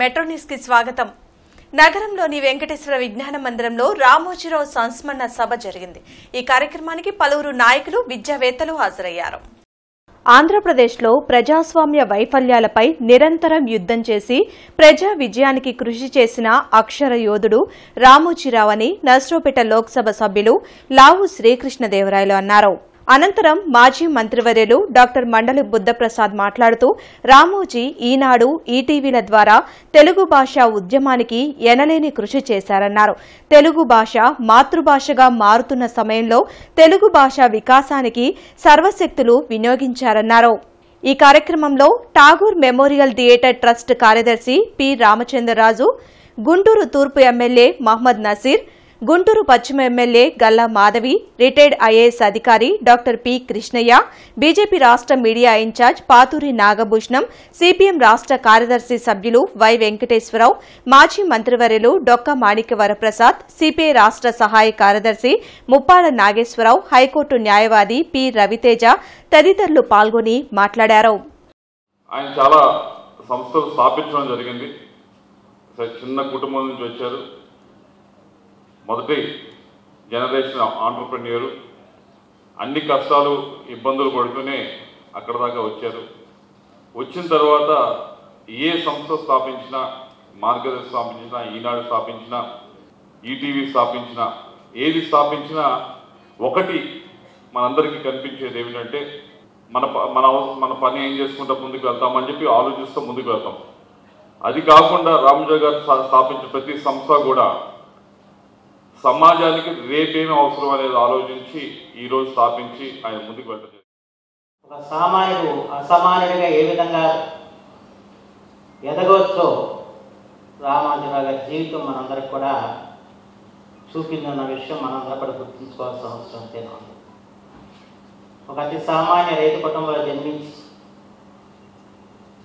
Metro news కి స్వాగతం. నగరంలోని వెంకటేశ్వర విజ్ఞాన మందిరంలో రామోజీరావు సంస్మరణ సభ జరిగింది. ఈ కార్యక్రమానికి పలువురు నాయకులు, విద్యావేత్తలు హాజరయ్యారు. ఆంధ్రప్రదేశ్లో ప్రజాస్వామ్య వైఫల్యాలపై నిరంతరం యుద్ధం చేసి ప్రజా విజయానికి కృషి చేసిన అక్షర యోధుడు రామోజీరావు అని నర్సరావుపేట లోక్సభ సభ్యులు లావు శ్రీకృష్ణదేవరాయలు అన్నారు. అనంతరం మాజీ మంత్రివర్యులు డాక్టర్ మండలి బుద్ధప్రసాద్ మాట్లాడుతూ రామోజీ ఈనాడు, ఈటీవీల ద్వారా తెలుగు భాష ఉద్యమానికి ఎనలేని కృషి చేశారన్నారు. తెలుగు భాష మాతృభాషగా మారుతున్న సమయంలో తెలుగు భాష వికాసానికి సర్వశక్తులు వినియోగించారన్నారు. ఈ కార్యక్రమంలో ఠాగూర్ మెమోరియల్ థియేటర్ ట్రస్ట్ కార్యదర్శి పి రామచంద్రరాజు, గుంటూరు తూర్పు ఎమ్మెల్యే మహ్మద్ నసీర్, గుంటూరు పశ్చిమ MLA Galla Madhavi, retired IAS అధికారి డాక్టర్ పి కృష్ణయ్య, బీజేపీ రాష్ట్ర media incharge Pathuri Nagabhushanam, CPM రాష్ట్ర కార్యదర్శి సభ్యులు వై వెంకటేశ్వరరావు, మాజీ మంత్రివర్యులు డొక్క మాణిక్య వరప్రసాద్, సిపిఐ రాష్ట్ర సహాయ కార్యదర్శి ముప్పాల నాగేశ్వరరావు, హైకోర్టు న్యాయవాది పి రవితేజ తదితరులు పాల్గొని మాట్లాడారు. ఆయన చాలా సంస్థలు స్థాపించడం జరిగింది. చిన్న కుటుంబం నుంచి వచ్చారు. మొదటి జనరేషన్ ఆంటర్ప్రెన్యూర్. అన్ని కష్టాలు, ఇబ్బందులు పడుతూనే అక్కడ దాకా వచ్చారు. వచ్చిన తర్వాత ఏ సంస్థ స్థాపించినా, మార్గదర్శి స్థాపించినా, ఈనాడు స్థాపించినా, ఈటీవీ స్థాపించినా, ఏది స్థాపించినా ఒకటి మనందరికీ కనిపించేది ఏమిటంటే మన పని ఏం చేసుకుంటా ముందుకు వెళ్తామని చెప్పి ఆలోచిస్తూ ముందుకు వెళ్తాం. అది కాకుండా రామోజీ గారు స్థాపించిన ప్రతి సంస్థ కూడా సమాజానికి రేపేమి అవసరం అనేది ఆలోచించి ఈరోజు స్థాపించి ఆయన ముందుకు వెళ్ళలేదు. ఒక సామాన్యుడు అసామాన్యుడిగా ఏ విధంగా ఎదగవచ్చో రామోజీరావు గారి జీవితం మనందరికి కూడా చూపిందన్న విషయం మనందరూ కూడా గుర్తుంచుకోవాల్సిన అవసరం ఎంతైనా ఉంది. ఒక అతి సామాన్య రైతు కుటుంబంలో జన్మించి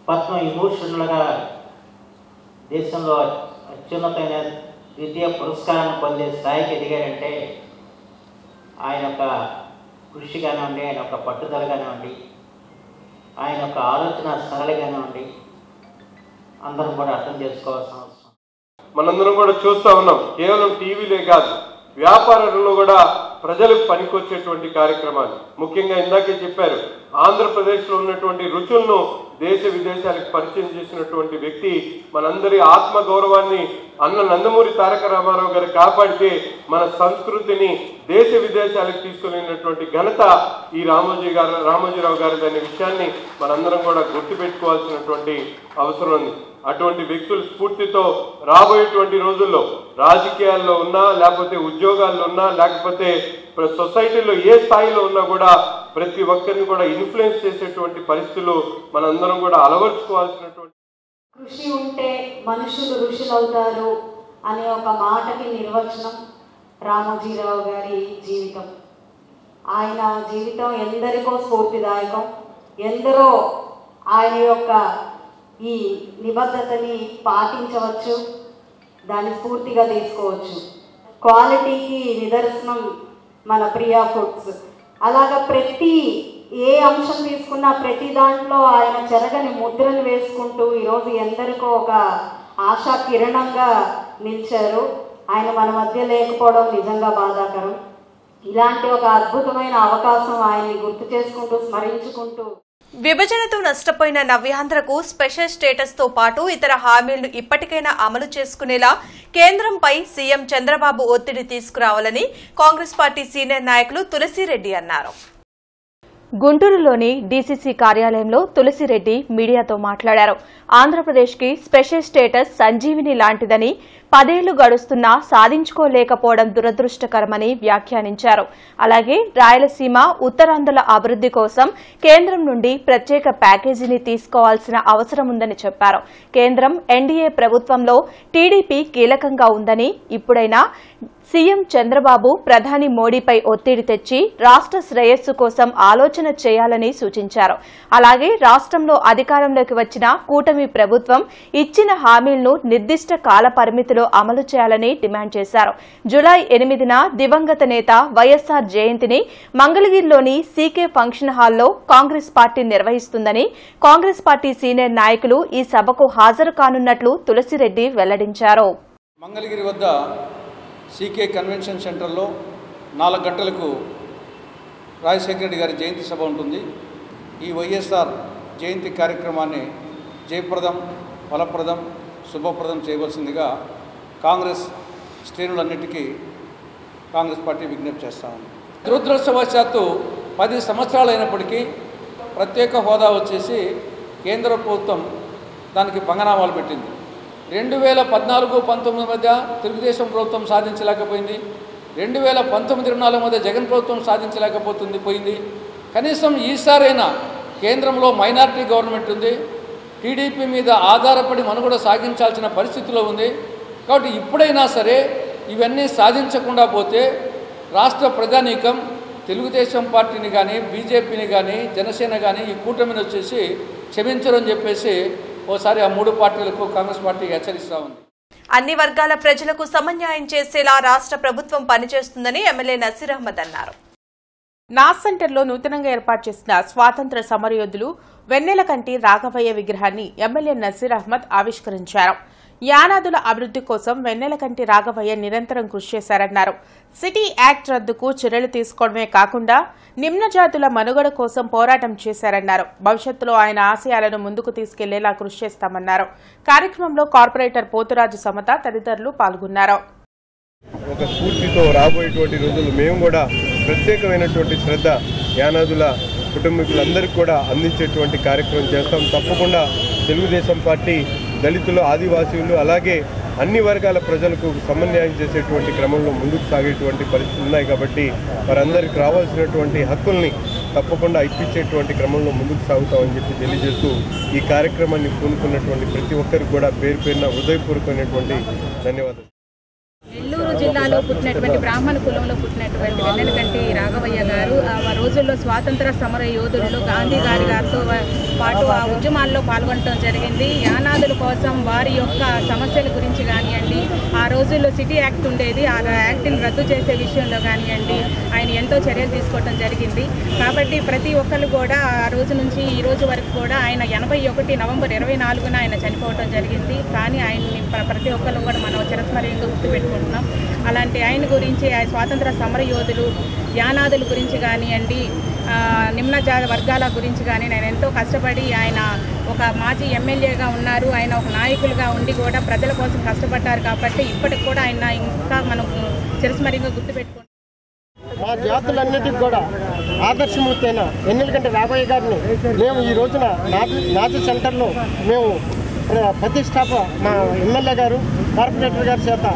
పద్మ విభూషణులుగా దేశంలో అత్యున్నతమైన ద్వితీయ పురస్కారాన్ని పొందే స్థాయికి ఎదిగారంటే ఆయన యొక్క కృషి కానివ్వండి, ఆయన యొక్క పట్టుదల కానివ్వండి, ఆయన యొక్క ఆలోచన సరళి కానివ్వండి, అందరం కూడా అర్థం చేసుకోవాల్సిన అవసరం. మనందరం కూడా చూస్తూ ఉన్నాం. కేవలం టీవీలే కాదు, వ్యాపారంలో కూడా ప్రజలకు పనికొచ్చేటువంటి కార్యక్రమాలు. ముఖ్యంగా ఇందాకే చెప్పారు, ఆంధ్రప్రదేశ్లో ఉన్నటువంటి రుచులను దేశ విదేశాలకు పరిచయం చేసినటువంటి వ్యక్తి. మనందరి ఆత్మగౌరవాన్ని అన్న నందమూరి తారక రామారావు గారు కాపాడితే మన సంస్కృతిని దేశ విదేశాలకు తీసుకెళ్ళినటువంటి ఘనత ఈ రామోజీరావు గారు అనే విషయాన్ని మనందరం కూడా గుర్తుపెట్టుకోవాల్సినటువంటి అవసరం ఉంది. అటువంటి వ్యక్తుల స్ఫూర్తితో రాబోయేటువంటి రోజుల్లో రాజకీయాల్లో ఉన్నా, లేకపోతే ఉద్యోగాల్లో ఉన్నా, లేకపోతే సొసైటీలో ఏ స్థాయిలో ఉన్నా కూడా ప్రతి ఒక్కరిని కూడా ఇన్ఫ్లుయెన్స్ చేసేటువంటి పరిస్థితులు మనందరం కూడా అలవర్చుకోవాల్సినటువంటి. కృషి ఉంటే మనుషులు ఋషులు అవుతారు అనే ఒక మాటకి నిర్వచనం రామోజీరావు గారి జీవితం. ఆయన జీవితం ఎందరికో స్ఫూర్తిదాయకం. ఎందరో ఆయన యొక్క ఈ నిబద్ధతని పాటించవచ్చు, దాన్ని స్ఫూర్తిగా తీసుకోవచ్చు. క్వాలిటీకి నిదర్శనం మన ప్రియా ఫుడ్స్. అలాగా ప్రతి ఏ అంశం తీసుకున్నా ప్రతి దాంట్లో ఆయన చెరగని ముద్రను వేసుకుంటూ ఈరోజు ఎందరికో ఒక ఆశా కిరణంగా నిలిచారు. ఆయన మన మధ్య లేకపోవడం నిజంగా బాధాకరం. ఇలాంటి ఒక అద్భుతమైన అవకాశం ఆయన్ని గుర్తు చేసుకుంటూ, స్మరించుకుంటూ, విభజనతో నష్టపోయిన నవ్యాంధ్రకు స్పెషల్ స్టేటస్ తో పాటు ఇతర హామీలను ఇప్పటికైనా అమలు చేసుకునేలా కేంద్రంపై సీఎం చంద్రబాబు ఒత్తిడి తీసుకురావాలని కాంగ్రెస్ పార్టీ సీనియర్ నాయకులు తులసిరెడ్డి అన్నారు. గుంటూరులోని డీసీసీ కార్యాలయంలో తులసిరెడ్డి మీడియాతో మాట్లాడారు. ఆంధ్రప్రదేశ్కి స్పెషల్ స్టేటస్ సంజీవిని లాంటిదని, 10 ఏళ్లు గడుస్తున్నా సాధించుకోలేకపోవడం దురదృష్టకరమని వ్యాఖ్యానించారు. అలాగే రాయలసీమ, ఉత్తరాంధ్రుల అభివృద్ది కోసం కేంద్రం నుండి ప్రత్యేక ప్యాకేజీని తీసుకోవాల్సిన అవసరం ఉందని చెప్పారు. కేంద్రం ఎన్డీఏ ప్రభుత్వంలో టీడీపీ కీలకంగా ఉందని, ఇప్పుడైనా సీఎం చంద్రబాబు ప్రధాని మోడీపై ఒత్తిడి తెచ్చి రాష్ట్ర శ్రేయస్సు కోసం ఆలోచన చేయాలని సూచించారు. అలాగే రాష్ట్రంలో అధికారంలోకి వచ్చిన కూటమి ప్రభుత్వం ఇచ్చిన హామీలను నిర్దిష్ట కాల పరిమితులు పద్ధతిలో అమలు చేయాలని డిమాండ్ చేశారు. జూలై 8న దివంగత నేత వైఎస్సార్ జయంతిని మంగళగిరిలోని సీకే ఫంక్షన్ హాల్లో కాంగ్రెస్ పార్టీ నిర్వహిస్తుందని కాంగ్రెస్ పార్టీ సీనియర్ నాయకులు ఈ సభకు హాజరు కానున్నట్లు తులసిరెడ్డి వెల్లడించారు. మంగళగిరి వద్ద సీకే కన్వెన్షన్ సెంటర్లో 4 గంటలకు రాజశేఖర రెడ్డి గారి జయంతి సభ ఉంటుంది. ఈ వైఎస్ఆర్ జయంతి కార్యక్రమాన్ని జయప్రదం, ఫలప్రదం, శుభప్రదం చేయవలసిందిగా కాంగ్రెస్ శ్రేణులన్నిటికీ కాంగ్రెస్ పార్టీ విజ్ఞప్తి చేస్తా ఉంది. దురదృష్టవశాత్తు 10 సంవత్సరాలు అయినప్పటికీ ప్రత్యేక హోదా వచ్చేసి కేంద్ర ప్రభుత్వం దానికి పంగనామాలు పెట్టింది. 2014-19 మధ్య తెలుగుదేశం ప్రభుత్వం సాధించలేకపోయింది. 2019-24 మధ్య జగన్ ప్రభుత్వం సాధించలేకపోయింది. కనీసం ఈసారైనా కేంద్రంలో మైనారిటీ గవర్నమెంట్ ఉంది, టీడీపీ మీద ఆధారపడి మనుగడ సాగించాల్సిన పరిస్థితిలో ఉంది. కాబట్టి ఇప్పుడైనా సరే ఇవన్నీ సాధించకుండా పోతే రాష్ట్ర ప్రజానీకం తెలుగుదేశం పార్టీని కానీ, బీజేపీని కానీ, జనసేన కానీ ఈ కూటమిని వచ్చేసి క్షమించరని చెప్పేసి ఓసారి ఆ 3 పార్టీలకు కాంగ్రెస్ పార్టీ హెచ్చరిస్తూ ఉంది. అన్ని వర్గాల ప్రజలకు సమన్యాయం చేసేలా రాష్ట్ర ప్రభుత్వం పనిచేస్తుందని ఎమ్మెల్యే నసీర్ అహ్మద్ అన్నారు. నాస్ సెంటర్లో నూతనంగా ఏర్పాటు చేసిన స్వాతంత్ర సమరయోధులు వెన్నెలకంటి రాఘవయ్య విగ్రహాన్ని ఎమ్మెల్యే నసీర్ అహ్మద్ ఆవిష్కరించారు. యానాదుల అభివృద్ది కోసం వెన్నెలకంటి రాఘవయ్య నిరంతరం కృషి చేశారన్నారు. సిటీ యాక్ట్ రద్దుకు చర్యలు తీసుకోవడమే కాకుండా నిమ్న జాతుల మనుగడ కోసం పోరాటం చేశారన్నారు. భవిష్యత్తులో ఆయన ఆశయాలను ముందుకు తీసుకెళ్లేలా కృషి చేస్తామన్నారు. కార్యక్రమంలో కార్పొరేటర్ పోతురాజు సమత తదితరులు పాల్గొన్నారు. ఒక స్ఫూర్తితో రాబోయేటువంటి రోజులు మేము కూడా ప్రత్యేకమైనటువంటి శ్రద్ధ యానాదుల కుటుంబీకులందరికీ కూడా అందించేటువంటి కార్యక్రమం చేస్తాం. తప్పకుండా తెలుగుదేశం పార్టీ దళితులు, ఆదివాసీలు అలాగే అన్ని వర్గాల ప్రజలకు సమన్వయం చేసేటువంటి క్రమంలో ముందుకు సాగేటువంటి పరిస్థితులు ఉన్నాయి. కాబట్టి వారందరికీ రావాల్సినటువంటి హక్కుల్ని తప్పకుండా ఇప్పించేటువంటి క్రమంలో ముందుకు సాగుతామని చెప్పి తెలియజేస్తూ ఈ కార్యక్రమాన్ని పూనుకున్నటువంటి ప్రతి ఒక్కరికి కూడా పేరు పేరున హృదయపూర్వకమైనటువంటి ధన్యవాదాలు. నెల్లూరు జిల్లాలో పుట్టినటువంటి బ్రాహ్మణ కులంలో పుట్టినటువంటి వెన్నెలకంటి రాఘవయ్య గారు ఆ రోజుల్లో స్వాతంత్ర సమర యోధుల్లో గాంధీ గారితో పాటు ఆ ఉద్యమాల్లో పాల్గొనడం జరిగింది. యానాదుల కోసం వారి యొక్క సమస్యల గురించి కానివ్వండి, ఆ రోజుల్లో సిటీ యాక్ట్ ఉండేది, ఆ యాక్ట్ని రద్దు చేసే విషయంలో కానివ్వండి ఆయన ఎంతో చర్యలు తీసుకోవడం జరిగింది. కాబట్టి ప్రతి ఒక్కరు కూడా ఆ రోజు నుంచి ఈ రోజు వరకు కూడా ఆయన 81 నవంబర్ 24న ఆయన చనిపోవడం జరిగింది. కానీ ఆయన్ని ప్రతి ఒక్కరు కూడా మనం చిరస్మరణీయంగా గుర్తుపెట్టుకుంటున్నాం. అలాంటి ఆయన గురించి స్వాతంత్ర సమర యోధులు యానాదుల గురించి కానివ్వండి, నిమ్న జాతి వర్గాల గురించి కానీ నేను ఎంతో కష్టపడి ఆయన ఒక మాజీ ఎమ్మెల్యేగా ఉన్నారు. ఆయన ఒక నాయకులుగా ఉండి కూడా ప్రజల కోసం కష్టపడ్డారు. కాబట్టి ఇప్పటికి కూడా ఆయన ఇంకా మనం చిరస్మరణీయంగా గుర్తుపెట్టుకుంటాం. మా జాతులన్నిటికి కూడా ఆదర్శమూర్తి అయిన వెన్నెలకంటి రాఘవయ్య గారిని మేము ఈ రోజున నాజీ సెంటర్లో మేము ప్రతిష్టాప మా ఎమ్మెల్యే గారు, కార్పొరేటర్ గారి చేత,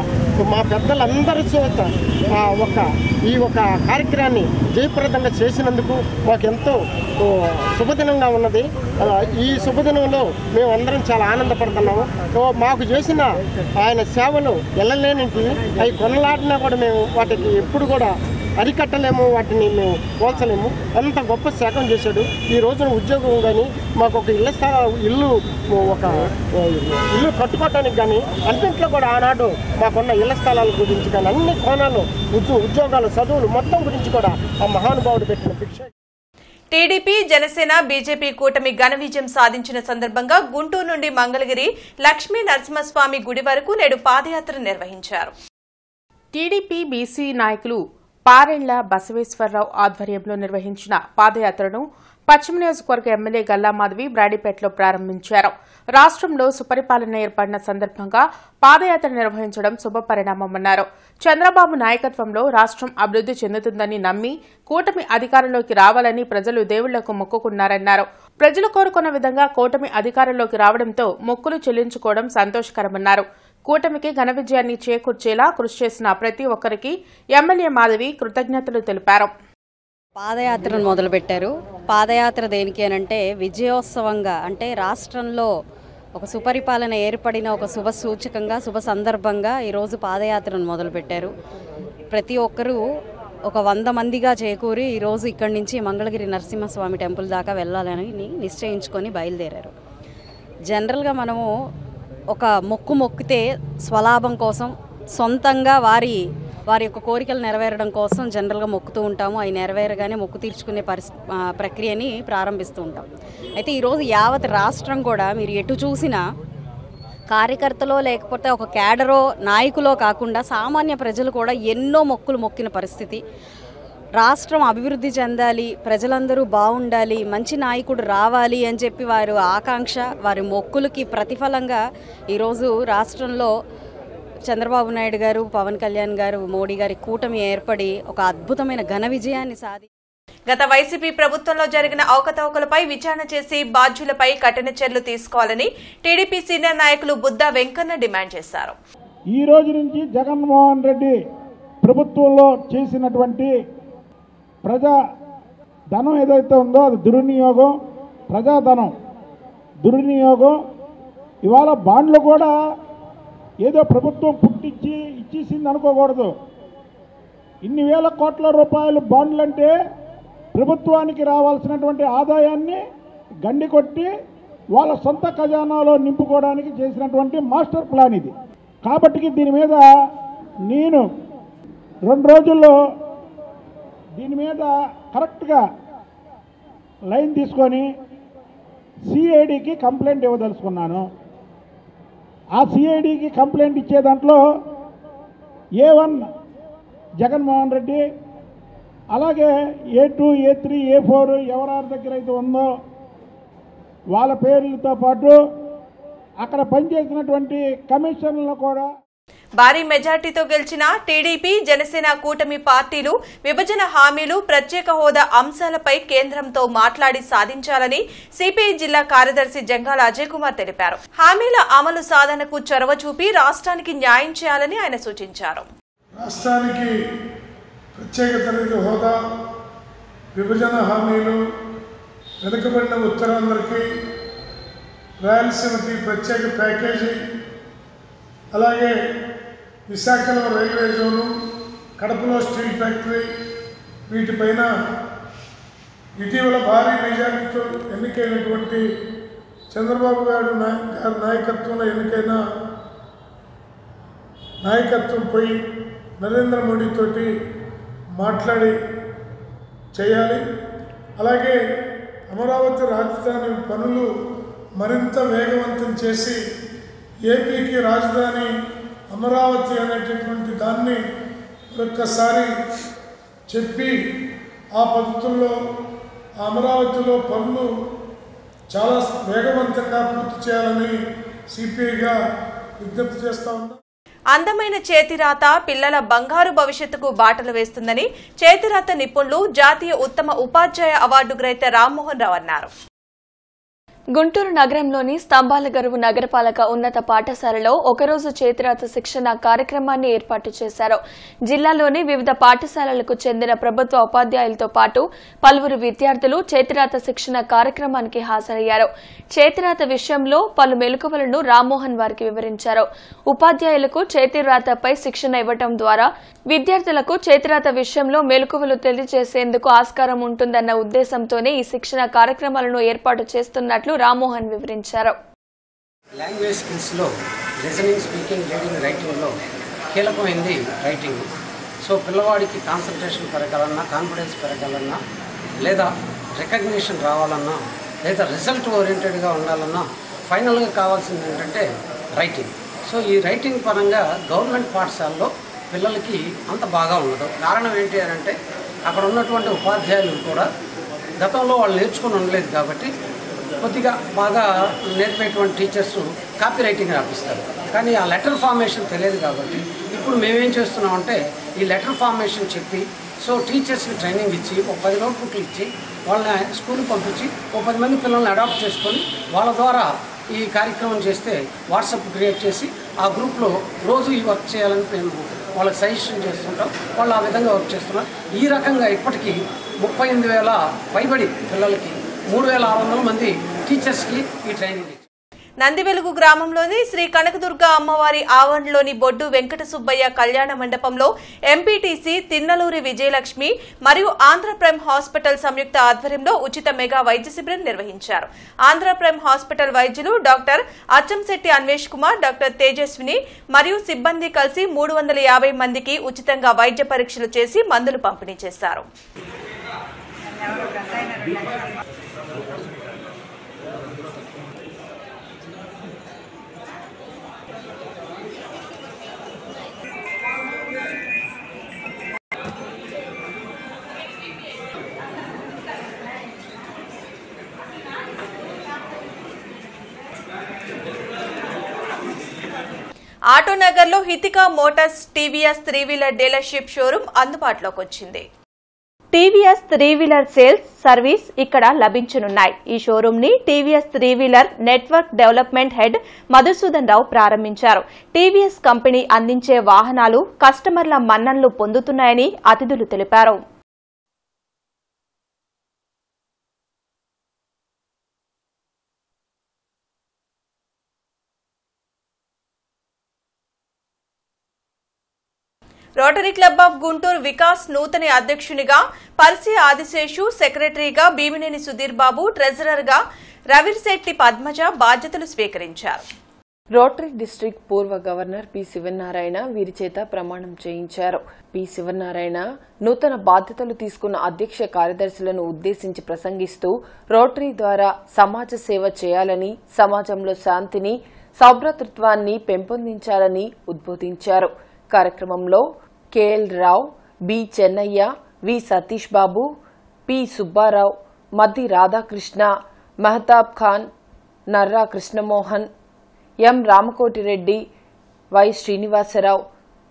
మా పెద్దలందరి చేత ఈ ఒక కార్యక్రమాన్ని జయప్రదంగా చేసినందుకు మాకు ఎంతో శుభదినంగా ఉన్నది. ఈ శుభదినంలో మేము అందరం చాలా ఆనందపడుతున్నాము. మాకు చేసిన ఆయన సేవలు ఎల్లలేనింటి అవి కొనలాడినా కూడా మేము వాటికి ఎప్పుడు కూడా అరికట్టలేము, వాటిని మేము పోల్చలేము. అంత గొప్ప శాఖం చేశాడు. ఈ రోజున ఉద్యోగం కానీ మాకు ఒక ఇల్లు కట్టుకోవటానికి కానీ అన్నింట్లో కూడా ఆనాడు మాకున్న ఇళ్ల స్థలాల గురించి కానీ అన్ని కోణాలు ఉద్యోగాలు, చదువులు మొత్తం గురించి కూడా ఆ మహానుభావుడు పెట్టిన భిక్ష. టీడీపీ, జనసేన, బీజేపీ కూటమి ఘన విజయం సాధించిన సందర్భంగా గుంటూరు నుండి మంగళగిరి లక్ష్మీ నరసింహస్వామి గుడి వరకు నేడు పాదయాత్ర నిర్వహించారు. టీడీపీ బీసీ నాయకులు పారెళ్ల బసవేశ్వరరావు ఆధ్వర్యంలో నిర్వహించిన పాదయాత్రను పశ్చిమ నియోజకవర్గ ఎమ్మెల్యే గల్లా మాధవి బ్రాడీపేటలో ప్రారంభించారు. రాష్ట్రంలో సుపరిపాలన ఏర్పడిన సందర్భంగా పాదయాత్ర నిర్వహించడం శుభపరిణామమన్నారు. చంద్రబాబు నాయకత్వంలో రాష్ట్రం అభివృద్ది చెందుతుందని నమ్మి కూటమి అధికారంలోకి రావాలని ప్రజలు దేవుళ్లకు మొక్కుకున్నారన్నారు. ప్రజలు కోరుకున్న విధంగా కూటమి అధికారంలోకి రావడంతో మొక్కులు చెల్లించుకోవడం సంతోషకరమన్నారు. కూటమికి ఘన విజయాన్ని చేకూర్చేలా కృషి చేసిన ప్రతి ఒక్కరికి ఎమ్మెల్యే మాధవి కృతజ్ఞతలు తెలిపారు. పాదయాత్రను మొదలుపెట్టారు. పాదయాత్ర దేనికి అనంటే విజయోత్సవంగా, అంటే రాష్ట్రంలో ఒక సుపరిపాలన ఏర్పడిన ఒక శుభ సూచకంగా, శుభ సందర్భంగా ఈరోజు పాదయాత్రను మొదలుపెట్టారు. ప్రతి ఒక్కరూ ఒక 100 మందిగా చేకూరి ఈరోజు ఇక్కడి నుంచి మంగళగిరి నరసింహస్వామి టెంపుల్ దాకా వెళ్ళాలని నిశ్చయించుకొని బయలుదేరారు. జనరల్గా మనము ఒక మొక్కు మొక్కితే స్వలాభం కోసం సొంతంగా వారి యొక్క కోరికలు నెరవేరడం కోసం జనరల్గా మొక్కుతూ ఉంటాము. అవి నెరవేరగానే మొక్కు తీర్చుకునే ప్రక్రియని ప్రారంభిస్తూ ఉంటాం. అయితే ఈరోజు యావత్ రాష్ట్రం కూడా మీరు ఎటు చూసినా కార్యకర్తలో లేకపోతే ఒక క్యాడరో నాయకులో కాకుండా సామాన్య ప్రజలు కూడా ఎన్నో మొక్కులు మొక్కిన పరిస్థితి. రాష్ట్రం అభివృద్ధి చెందాలి, ప్రజలందరూ బాగుండాలి, మంచి నాయకుడు రావాలి అని చెప్పి వారి ఆకాంక్ష, వారి మొక్కులకి ప్రతిఫలంగా ఈరోజు రాష్ట్రంలో చంద్రబాబు నాయుడు గారు, పవన్ కళ్యాణ్ గారు, మోడీ గారి కూటమి ఏర్పడి ఒక అద్భుతమైన ఘన విజయాన్ని గత వైసీపీ ప్రభుత్వంలో జరిగిన అవకతవకలపై విచారణ చేసి బాధ్యులపై కఠిన చర్యలు తీసుకోవాలని టీడీపీ సీనియర్ నాయకులు బుద్దా వెంకన్న డిమాండ్ చేశారు. ఈ రోజు నుంచి జగన్మోహన్ రెడ్డి ప్రభుత్వంలో చేసినటువంటి ప్రజా ధనం ఏదైతే ఉందో అది దుర్వినియోగం, ప్రజాధనం దుర్వినియోగం. ఇవాళ బాండ్లు కూడా ఏదో ప్రభుత్వం పుట్టించి ఇచ్చేసింది అనుకోకూడదు. ఇన్ని వేల కోట్ల రూపాయలు బాండ్లు అంటే ప్రభుత్వానికి రావాల్సినటువంటి ఆదాయాన్ని గండి కొట్టి వాళ్ళ సొంత ఖజానాలో నింపుకోవడానికి చేసినటువంటి మాస్టర్ ప్లాన్ ఇది. కాబట్టి దీని మీద నేను 2 రోజుల్లో దీని మీద కరెక్ట్గా లైన్ తీసుకొని సిఐడికి కంప్లైంట్ ఇవ్వదలుచుకున్నాను. ఆ సిఐడికి కంప్లైంట్ ఇచ్చే దాంట్లో A1 జగన్మోహన్ రెడ్డి, అలాగే A2, A3, A4 ఎవరెవరి దగ్గర అయితే ఉందో వాళ్ళ పేర్లతో పాటు అక్కడ పనిచేసినటువంటి కమిషన్లను కూడా. భారీ మెజార్టీతో గెలిచిన టీడీపీ, జనసేన కూటమి పార్టీలు విభజన హామీలు, ప్రత్యేక హోదా అంశాలపై కేంద్రంతో మాట్లాడి సాధించాలని సిపిఐ జిల్లా కార్యదర్శి జంగాల అజయ్ కుమార్ తెలిపారు. హామీల అమలు సాధనకు చొరవ చూపి రాష్ట్రానికి న్యాయం చేయాలని ఆయన సూచించారు. రాష్ట్రానికి ప్రత్యేక తరగతి హోదా, విభజన హామీలు, వెనుకబడిన ఉత్తరాంధ్రకి, రాయలసీమకి ప్రత్యేక ప్యాకేజీ, అలాగే విశాఖలో రైల్వే జోను, కడపలో స్టీల్ ఫ్యాక్టరీ, వీటిపైన ఇటీవల భారీ మెజారిటీతో ఎన్నికైనటువంటి చంద్రబాబు గారి నాయకత్వంలో ఎన్నికైన నాయకత్వంపై నరేంద్ర మోడీతోటి మాట్లాడి చేయాలి. అలాగే అమరావతి రాజధాని పనులు మరింత వేగవంతం చేసి ఏపీకి రాజధాని అమరావతి అనేటటువంటి దాన్ని ఒక్కసారి చెప్పి ఆ పద్ధతుల్లో అమరావతిలో పనులు చాలా వేగవంతంగా పూర్తి చేయాలని సిపిఐగా విజ్ఞప్తి చేస్తా ఉన్నాం. అందమైన చేతిరాత పిల్లల బంగారు భవిష్యత్తుకు బాటలు వేస్తుందని చేతిరాత నిపుణులు, జాతీయ ఉత్తమ ఉపాధ్యాయ అవార్డు గ్రహీత రామ్మోహన్ రావు అన్నారు. గుంటూరు నగరంలోని స్తంభాల గరువు నగరపాలక ఉన్నత పాఠశాలలో ఒకరోజు చేతిరాత శిక్షణ కార్యక్రమాన్ని ఏర్పాటు చేశారు. జిల్లాలోని వివిధ పాఠశాలలకు చెందిన ప్రభుత్వ ఉపాధ్యాయులతో పాటు పలువురు విద్యార్థులు చేతిరాత శిక్షణ కార్యక్రమానికి హాజరయ్యారు. చేతిరాత విషయంలో పలు మెలకువలను రామ్మోహన్ వారికి వివరించారు. ఉపాధ్యాయులకు చేతిరాతపై శిక్షణ ఇవ్వడం ద్వారా విద్యార్థులకు చేతిరాత విషయంలో మెలకువలు తెలియజేసేందుకు ఆస్కారం ఉంటుందన్న ఉద్దేశంతోనే ఈ శిక్షణ కార్యక్రమాలను ఏర్పాటు చేస్తున్నట్లు రామ్మోహన్ వివరించారు. లాంగ్వేజ్ స్కిల్స్లో లిజనింగ్, స్పీకింగ్, రీడింగ్, రైటింగ్లో కీలకమైంది రైటింగ్. సో పిల్లవాడికి కాన్సన్ట్రేషన్ పెరగాలన్నా, కాన్ఫిడెన్స్ పెరగాలన్నా, లేదా రికగ్నిషన్ రావాలన్నా, లేదా రిజల్ట్ ఓరియంటెడ్గా ఉండాలన్నా ఫైనల్గా కావాల్సింది ఏంటంటే రైటింగ్. సో ఈ రైటింగ్ పరంగా గవర్నమెంట్ పాఠశాలలో పిల్లలకి అంత బాగా ఉండదు. కారణం ఏంటి అని అంటే అక్కడ ఉన్నటువంటి ఉపాధ్యాయులు కూడా గతంలో వాళ్ళు నేర్చుకుని ఉండలేదు కాబట్టి కొద్దిగా బాగా నేర్పేటువంటి టీచర్స్ కాపీ రైటింగ్ రాపిస్తారు. కానీ ఆ లెటర్ ఫార్మేషన్ తెలియదు కాబట్టి ఇప్పుడు మేమేం చేస్తున్నామంటే ఈ లెటర్ ఫార్మేషన్ చెప్పి సో టీచర్స్కి ట్రైనింగ్ ఇచ్చి ఒక 10 నోట్బుక్లు ఇచ్చి వాళ్ళని స్కూల్కి పంపించి ఒక 10 మంది పిల్లల్ని అడాప్ట్ చేసుకొని వాళ్ళ ద్వారా ఈ కార్యక్రమం చేస్తే వాట్సాప్ క్రియేట్ చేసి ఆ గ్రూప్లో రోజు ఈ వర్క్ చేయాలని మేము వాళ్ళకి సజెషన్ చేస్తుంటాం. వాళ్ళు ఆ విధంగా వర్క్ చేస్తున్నారు. ఈ రకంగా ఇప్పటికీ 38,000 పైబడి పిల్లలకి 3,600 మంది టీచర్స్కి ఈ ట్రైనింగ్. నందివెలుగు గ్రామంలోని శ్రీ కనకదుర్గ అమ్మవారి ఆవరణలోని బొడ్డు వెంకట సుబ్బయ్య కళ్యాణ మండపంలో ఎంపీటీసీ తిన్నలూరి విజయలక్ష్మి మరియు ఆంధ్రప్రైమ్ హాస్పిటల్ సంయుక్త ఆధ్వర్యంలో ఉచిత మెగా వైద్య శిబిరం నిర్వహించారు. ఆంధ్రప్రైమ్ హాస్పిటల్ వైద్యులు డాక్టర్ అచ్చంశెట్టి అన్వేష్ కుమార్, డాక్టర్ తేజస్విని మరియు సిబ్బంది కలిసి 350 మందికి ఉచితంగా వైద్య పరీక్షలు చేసి మందులు పంపిణీ చేశారు. ఆటోనగర్లో Hitika motors TVS three wheeler dealership showroom అందుబాటులోకి వచ్చింది. టీవీఎస్ 3-వీలర్ సేల్స్ సర్వీస్ ఇక్కడ లభించనున్నాయి. ఈ షోరూం ని TVS three wheeler network development head Madhusudan Rao ప్రారంభించారు. టీవీఎస్ కంపెనీ అందించే వాహనాలు కస్టమర్ల మన్ననలు పొందుతున్నాయని అతిథులు తెలిపారు. Rotary club of Guntur Vikas నూతన అధ్యక్షునిగా పర్సి ఆదిశేషు, సెక్రటరీగా భీమినేని సుధీర్ బాబు, ట్రెజరర్గా రవిశెట్టి పద్మజ బాధ్యతలు స్వీకరించారు. రోటరీ డిస్ట్రిక్ట్ పూర్వ గవర్నర్ పి శివనారాయణ వీరి చేత ప్రమాణం చేయించారు. పి శివనారాయణ నూతన బాధ్యతలు తీసుకున్న అధ్యక్ష కార్యదర్శులను ఉద్దేశించి ప్రసంగిస్తూ రోటరీ ద్వారా సమాజ సేవ చేయాలని, సమాజంలో శాంతిని, సౌభ్రాతృత్వాన్ని పెంపొందించాలని ఉద్బోధించారు. కార్యక్రమంలో KL Rao, B Chennaiah, V Satish Babu, P Subbarao, Maddi Radhakrishna, Mahtab Khan, Narra Krishnamohan, M Ramakotireddy, Y Srinivasarao,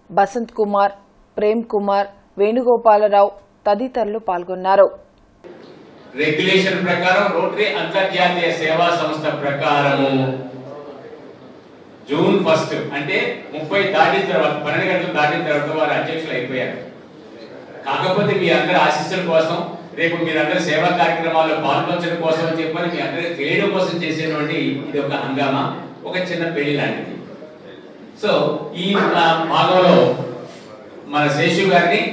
Basant Kumar, Prem Kumar, Venugopalarao తదితరులు పాల్గొన్నారు. రెగ్యులేషన్ ప్రకారం రోటరీ అంతర్జాతీయ సేవా సంస్థ ప్రకారము జూన్ 1 అంటే 30 దాటిన తర్వాత 12 గంటలు దాటిన తర్వాత వారు అధ్యక్షులు అయిపోయారు. కాకపోతే మీ అందరి ఆశీస్సుల కోసం, రేపు మీరందరూ సేవా కార్యక్రమాల్లో పాల్గొనడం కోసం అని చెప్పని మీ అందరూ తెలియడం కోసం చేసేటువంటి ఇది ఒక హంగామా, ఒక చిన్న పెళ్లి లాంటిది. సో ఈ భాగంలో మన శేషు గారిని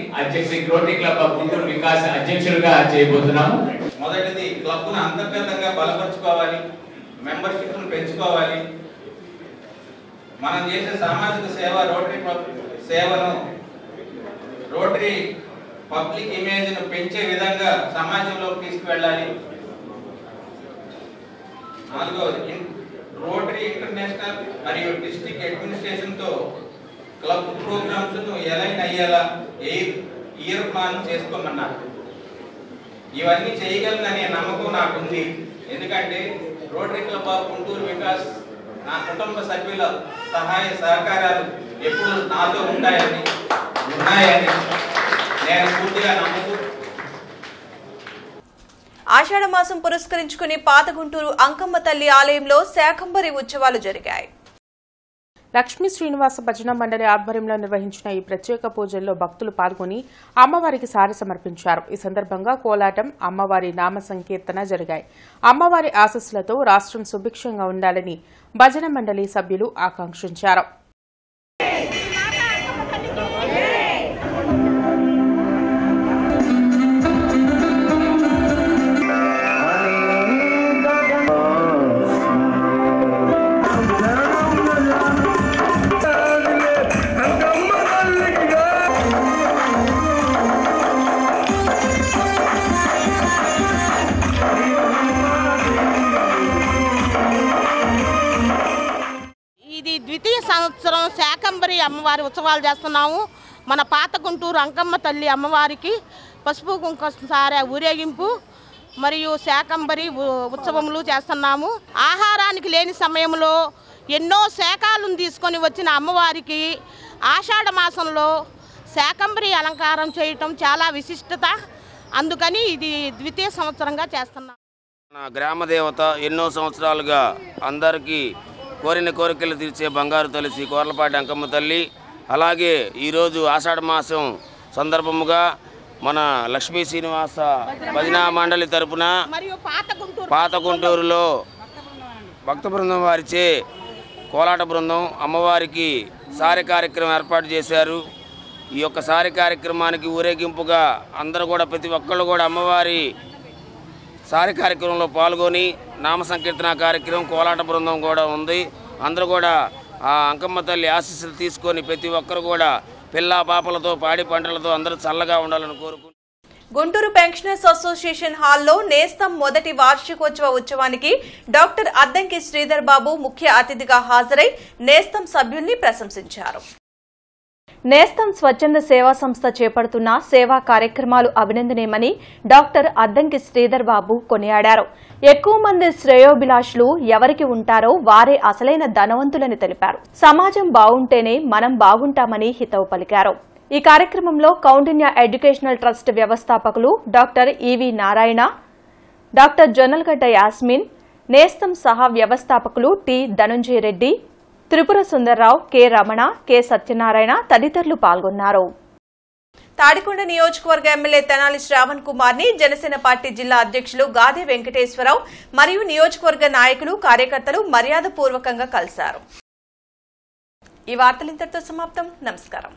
rotary club of Guntur Vikas అధ్యక్షులుగా చేయబోతున్నాము. మొదటిది క్లబ్ను అంతర్గతంగా బలపరుచుకోవాలి, మెంబర్షిప్ను పెంచుకోవాలి. మనం చేసే సామాజిక సేవ, రోటరీ సేవను, రోటరీ పబ్లిక్ ఇమేజ్ను పెంచే విధంగా సమాజంలోకి తీసుకువెళ్ళాలి. 4వది రోటరీ ఇంటర్నేషనల్ మరియు డిస్ట్రిక్ట్ అడ్మినిస్ట్రేషన్తో క్లబ్ ప్రోగ్రామ్స్ను ఎలైన్ అయ్యేలా ఇయర్ ప్లాన్ చేసుకోమన్నారు. ఇవన్నీ చేయగలననే నమ్మకం నాకుంది. ఎందుకంటే rotary club of Guntur Vikas నా కుటుంబ సభ్యుల సహాయ సహకారాలు ఎప్పుడు నాతో ఉన్నాయని నేను పూర్తిగా నమ్ముతూ ఆషాఢ మాసం పురస్కరించుకుని పాత గుంటూరు అంకమ్మ తల్లి ఆలయంలో శాకంబరి ఉత్సవాలు జరిగాయి. లక్ష్మీ శ్రీనివాస భజన మండలి ఆధ్వర్యంలో నిర్వహించిన ఈ ప్రత్యేక పూజల్లో భక్తులు పాల్గొని అమ్మవారికి సారె సమర్పించారు. ఈ సందర్భంగా కోలాటం, అమ్మవారి నామ సంకీర్తన జరిగాయి. అమ్మవారి ఆశీస్సులతో రాష్ట్రం సుభిక్షంగా ఉండాలని భజన మండలి సభ్యులు ఆకాంక్షించారు. ద్వితీయ సంవత్సరం శాకంబరి అమ్మవారి ఉత్సవాలు చేస్తున్నాము. మన పాత గుంటూరు అంకమ్మ తల్లి అమ్మవారికి పసుపు కుంకుమ సారె ఊరేగింపు మరియు శాకంబరి ఉత్సవములు చేస్తున్నాము. ఆహారానికి లేని సమయంలో ఎన్నో శాఖలను తీసుకొని వచ్చిన అమ్మవారికి ఆషాఢ మాసంలో శాకంబరి అలంకారం చేయటం చాలా విశిష్టత. అందుకని ఇది ద్వితీయ సంవత్సరంగా చేస్తున్నాం. గ్రామ దేవత ఎన్నో సంవత్సరాలుగా అందరికీ కోరిన కోరికలు తీర్చే బంగారు తల్లి శ్రీ కోర్లపాటి అంకమ్మ తల్లి. అలాగే ఈరోజు ఆషాఢ మాసం సందర్భముగా మన లక్ష్మీ శ్రీనివాస భజనా మండలి తరపున పాత గుంటూరులో భక్త బృందం వారిచే కోలాట బృందం అమ్మవారికి సారె కార్యక్రమం ఏర్పాటు చేశారు. ఈ యొక్క సారె కార్యక్రమానికి ఊరేగింపుగా అందరూ కూడా ప్రతి ఒక్కళ్ళు కూడా అమ్మవారి సారె కార్యక్రమంలో పాల్గొని నామ సంకీర్తన కార్యక్రమం కోలాట బృందం కూడా ఉంది. అందరూ కూడా ఆ అంకమ్మ తల్లి ఆశీస్సులు తీసుకొని ప్రతి ఒక్కరు కూడా పిల్ల పాపలతో పాడి పంటలతో అందరూ చల్లగా ఉండాలని కోరుకుంటున్నారు. గుంటూరు పెన్షనర్స్ అసోసియేషన్ హాల్లో నేస్తం మొదటి వార్షికోత్సవ ఉత్సవానికి డాక్టర్ అద్దంకి శ్రీధర్ బాబు ముఖ్య అతిథిగా హాజరై నేస్తం సభ్యుల్ని ప్రశంసించారు. నేస్తం స్వచ్ఛంద సేవా సంస్థ చేపడుతున్న సేవా కార్యక్రమాలు అభినందనీయమని డాక్టర్ అద్దంకి శ్రీధర్ బాబు కొనియాడారు. ఎక్కువ మంది శ్రేయోభిలాషులు ఎవరికి ఉంటారో వారే అసలైన ధనవంతులని తెలిపారు. సమాజం బాగుంటేనే మనం బాగుంటామని హితవు పలికారు. ఈ కార్యక్రమంలో కౌండిన్య ఎడ్యుకేషనల్ ట్రస్ట్ వ్యవస్థాపకులు doctor EV Narayana, doctor Jonnalagadda Yasmin, Nestham సహా వ్యవస్థాపకులు T Dhanunjaya Reddy, Tripura Sundarrao, K Ramana, K Satyanarayana తదితరులు పాల్గొన్నారు. తాడికొండ నియోజకవర్గ ఎమ్మెల్యే తెనాలి శ్రావణ్ కుమార్ ని జనసేన పార్టీ జిల్లా అధ్యక్షులు గాదే వెంకటేశ్వరరావు మరియు నియోజకవర్గ నాయకులు కార్యకర్తలు మర్యాదపూర్వకంగా కలిశారు. ఈ వార్తలు ఇంతటితో సమాప్తం. నమస్కారం.